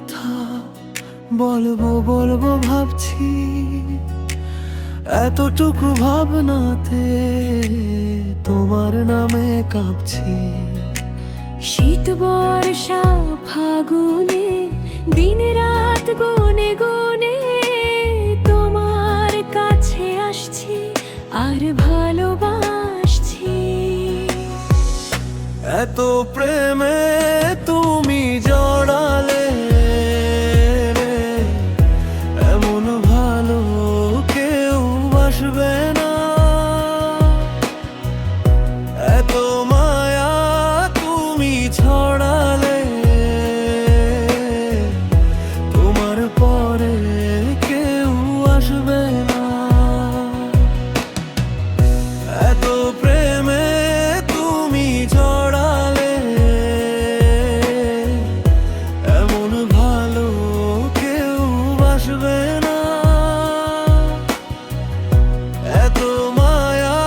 কথা বলবো বলবো ভাবছি, এতটুকু ভাবনাতে তোমার নামে কাঁপছি। শীত বর্ষা ফাগুনে দিন রাত গুনে গুনে তোমার কাছে আসছি আর ভালোবাসছি। এত প্রেমে তুমি জড়ালে, এমন ভালো কেউ বাসবে না। এত মায়া তুমি ছড়ালে, তোমার পরে কেউ আসবে না। এত প্রেমে তুমি জড়ালে, এমন ভালো কেউ বাসবে না। এত মায়া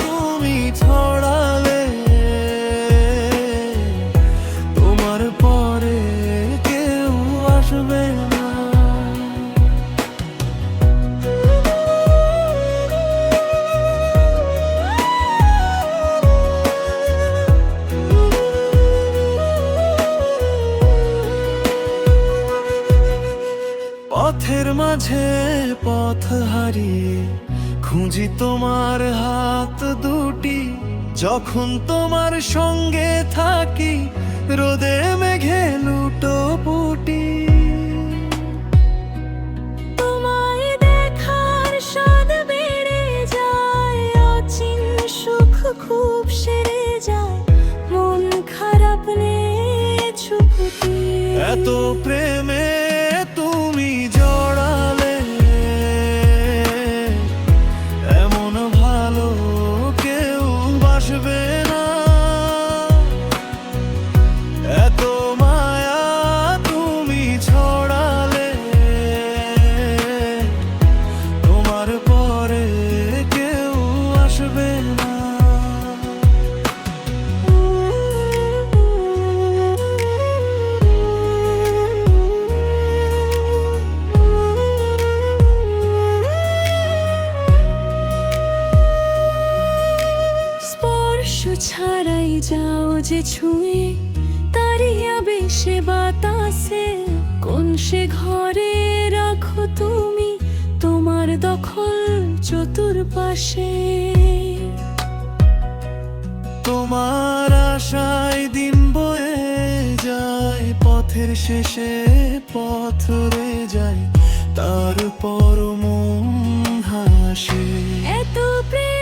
তুমি ছড়ালে, তোমার পরে কেউ আসবে না। পথের মাঝে পথ হারিয়ে খুঁজি তোমার হাত দুটি। যখন তোমার সঙ্গে থাকি রোদে মেঘে লুটোপুটি। তোমায় দেখার স্বাদ বেড়ে যায়, অচিন সুখ খুব সেরে যায়, মন খারাপ নেই ছুটি। এত প্রেমে তুমি জড়ালে, এমন ভালো কেউ বাসবে না। এত মায়া তুমি ছড়ালে, তোমার পরে কেউ আসবে না। স্পর্শ ছাড়াই যাও যে ছুঁয়ে, তারই আবেশে বাতাসে কোন সে ঘরে রাখো তুমি তোমার দখল চতুর্পাশে। তোমার আশায় দিন বয়ে যায়, পথের শেষে পথ রয়ে যায়, তারপর মন হাসে। এত প্রেম